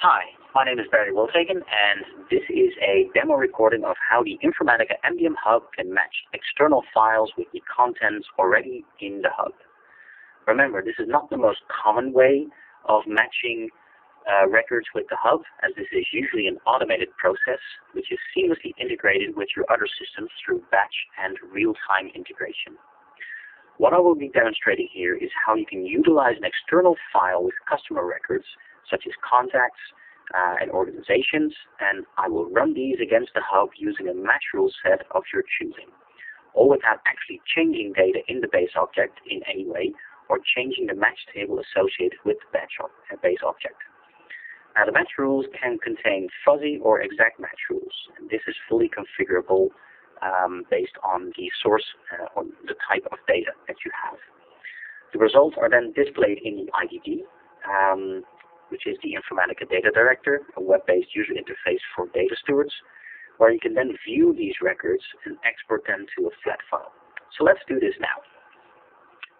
Hi, my name is Barry Wiltaken, and this is a demo recording of how the Informatica MDM Hub can match external files with the contents already in the hub. Remember, this is not the most common way of matching records with the hub, as this is usually an automated process which is seamlessly integrated with your other systems through batch and real-time integration. What I will be demonstrating here is how you can utilize an external file with customer records, such as contacts and organizations, and I will run these against the hub using a match rule set of your choosing, all without actually changing data in the base object in any way, or changing the match table associated with the base object. Now, the match rules can contain fuzzy or exact match rules, and this is fully configurable based on the source or the type of data that you have. The results are then displayed in the IDD, which is the Informatica Data Director, a web-based user interface for data stewards, where you can then view these records and export them to a flat file. So let's do this now.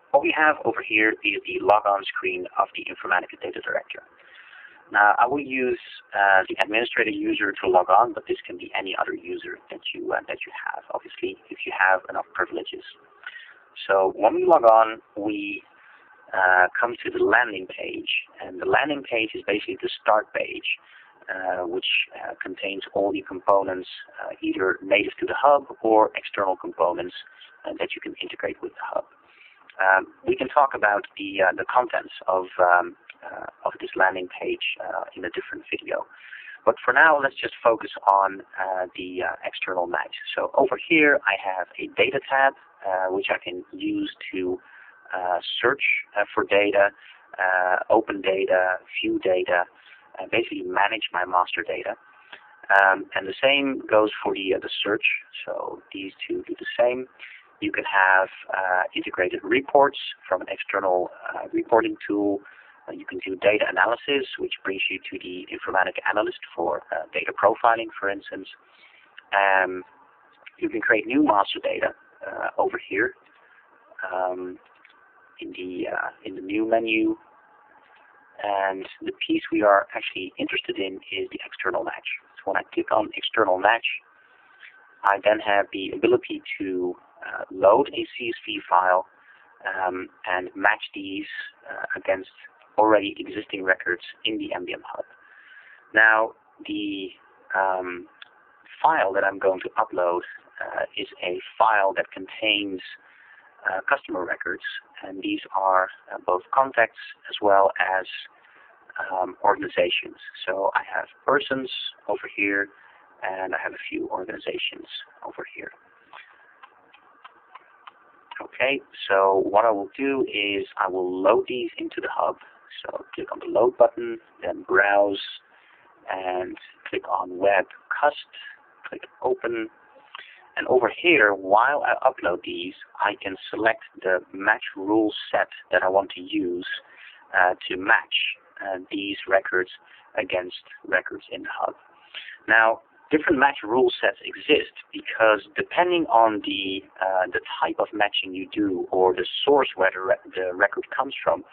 What we have over here is the logon screen of the Informatica Data Director. Now, I will use the administrator user to log on, but this can be any other user that you have, obviously, if you have enough privileges. So when we log on, we come to the landing page, and the landing page is basically the start page, which contains all the components, either native to the hub or external components that you can integrate with the hub. We can talk about the contents of this landing page in a different video. But for now, let's just focus on the external match. So over here, I have a data tab, which I can use to search for data, open data, view data, basically manage my master data. And the same goes for the search. So these two do the same. You can have integrated reports from an external reporting tool. You can do data analysis, which brings you to the Informatica Analyst for data profiling, for instance. You can create new master data over here in the new menu. And the piece we are actually interested in is the external match. So when I click on external match, I then have the ability to load a CSV file and match these against already existing records in the MDM Hub. Now, the file that I'm going to upload is a file that contains customer records, and these are both contacts as well as organizations. So I have persons over here, and I have a few organizations over here. Okay, so what I will do is I will load these into the hub. So click on the load button, then browse, and click on web cust, click open. And over here, while I upload these, I can select the match rule set that I want to use to match these records against records in the hub. Now, different match rule sets exist because depending on the type of matching you do or the source where the record comes from,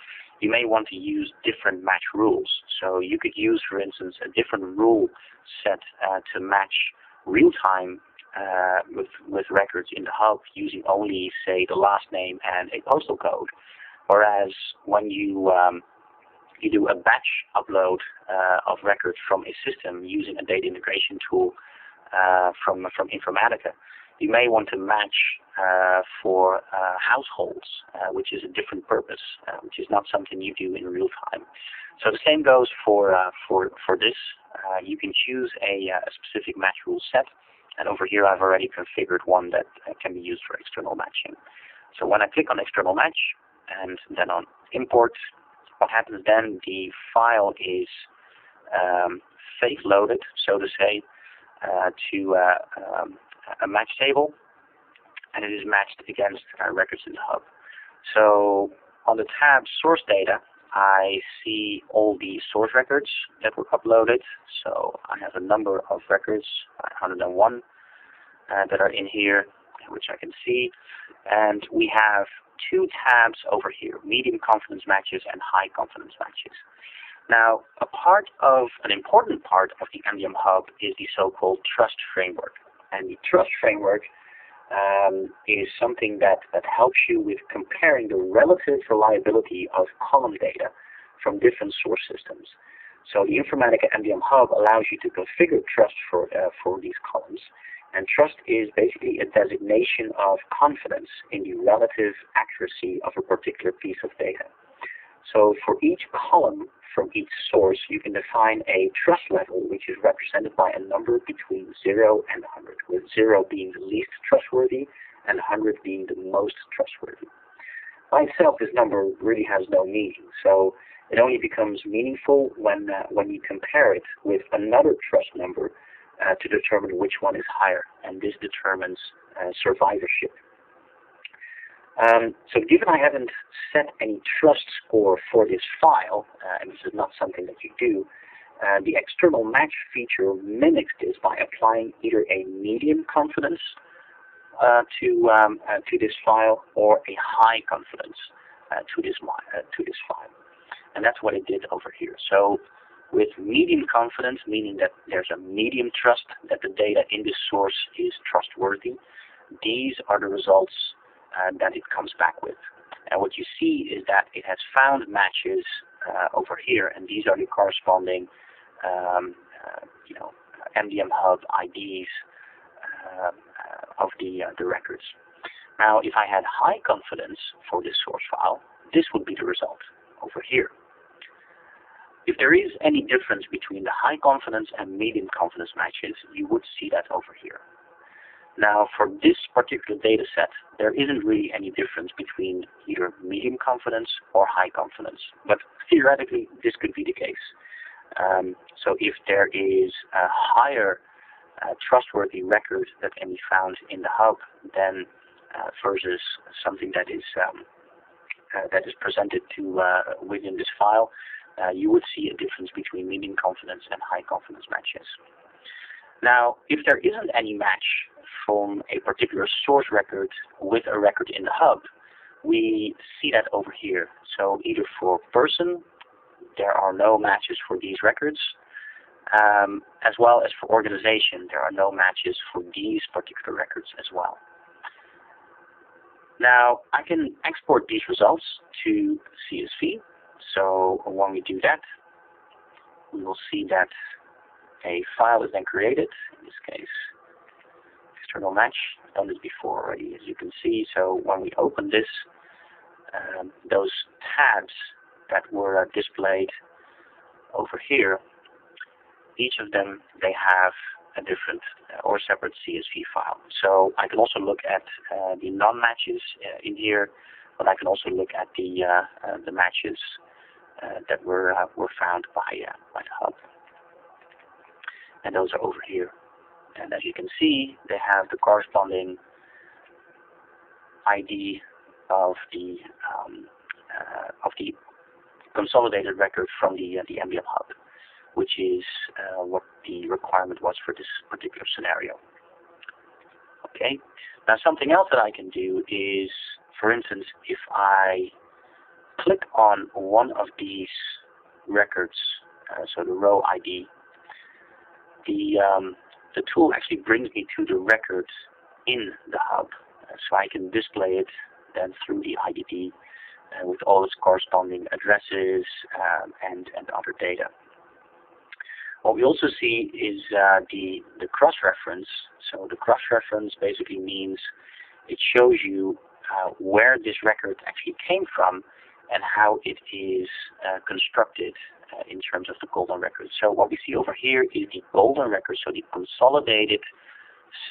you may want to use different match rules. So you could use, for instance, a different rule set to match real-time with records in the hub using only, say, the last name and a postal code. Whereas when you do a batch upload of records from a system using a data integration tool from Informatica, you may want to match for households, which is a different purpose, which is not something you do in real time. So the same goes for this. You can choose a specific match rule set, and over here I've already configured one that can be used for external matching. So when I click on external match and then on import, what happens then, the file is face loaded, so to say, to a match table, and it is matched against records in the hub. So on the tab source data, I see all the source records that were uploaded. So I have a number of records, 101, that are in here, which I can see. And we have two tabs over here, medium confidence matches and high confidence matches. Now, an important part of the MDM Hub is the so-called trust framework. And the trust framework is something that helps you with comparing the relative reliability of column data from different source systems. So the Informatica MDM Hub allows you to configure trust for these columns. And trust is basically a designation of confidence in the relative accuracy of a particular piece of data. So for each column from each source, you can define a trust level, which is represented by a number between 0 and 100, with 0 being the least trustworthy and 100 being the most trustworthy. By itself, this number really has no meaning, so it only becomes meaningful when you compare it with another trust number to determine which one is higher, and this determines survivorship. So given I haven't set any trust score for this file, and this is not something that you do, the external match feature mimics this by applying either a medium confidence to this file or a high confidence to this file. And that's what it did over here. So with medium confidence, meaning that there's a medium trust that the data in this source is trustworthy, these are the results that it comes back with. And what you see is that it has found matches over here, and these are the corresponding MDM Hub IDs of the records. Now, if I had high confidence for this source file, this would be the result over here. If there is any difference between the high confidence and medium confidence matches, you would see that over here. Now, for this particular data set, there isn't really any difference between either medium confidence or high confidence, but theoretically, this could be the case. So if there is a higher trustworthy record that can be found in the hub then versus something that is presented to within this file, you would see a difference between medium confidence and high confidence matches. Now, if there isn't any match from a particular source record with a record in the hub, we see that over here. So either for person, there are no matches for these records, as well as for organization, there are no matches for these particular records as well. Now, I can export these results to CSV. So when we do that, we will see that a file is then created, in this case, external match. I've done this before already, as you can see. So when we open this, those tabs that were displayed over here, each of them, they have a different or separate CSV file. So I can also look at the non-matches in here, but I can also look at the matches that were found by the hub. And those are over here. And as you can see, they have the corresponding ID of the consolidated record from the MDM Hub, which is what the requirement was for this particular scenario. Okay. Now, something else that I can do is, for instance, if I click on one of these records, so the row ID, the tool actually brings me to the record in the hub, so I can display it then through the IDD with all its corresponding addresses and other data. What we also see is the cross-reference. So the cross-reference basically means it shows you where this record actually came from and how it is constructed in terms of the golden record. So what we see over here is the golden record, so the consolidated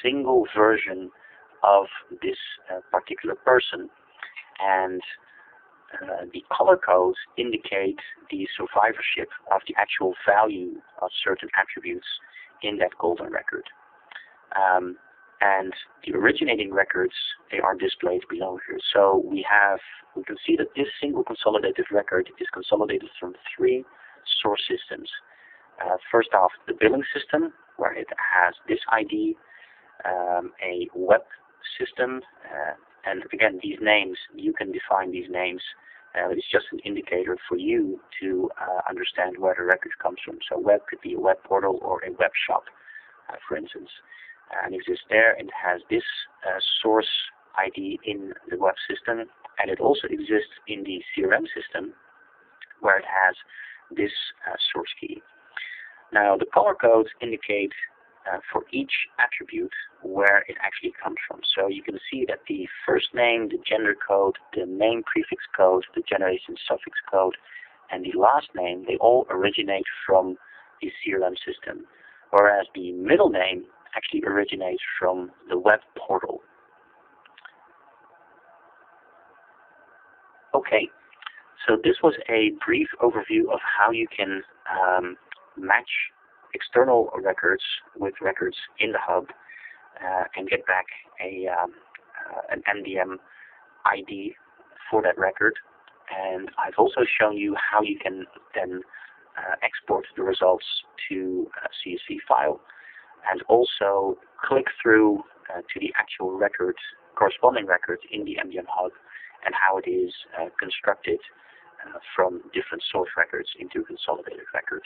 single version of this particular person. And the color codes indicate the survivorship of the actual value of certain attributes in that golden record. And the originating records, they are displayed below here. So we can see that this single consolidated record is consolidated from 3 source systems. First off, the billing system, where it has this ID, a web system, and again, these names, you can define these names It's just an indicator for you to understand where the record comes from. So web could be a web portal or a web shop, for instance. And it exists there, and it has this source ID in the web system, and it also exists in the CRM system, where it has this source key. Now, the color codes indicate for each attribute where it actually comes from. So you can see that the first name, the gender code, the name prefix code, the generation suffix code, and the last name, they all originate from the CRM system, whereas the middle name actually originates from the web portal. Okay, so this was a brief overview of how you can match external records with records in the hub and get back an MDM ID for that record. And I've also shown you how you can then export the results to a CSV file, and also click through to the actual record, corresponding records in the MDM Hub, and how it is constructed from different source records into a consolidated record.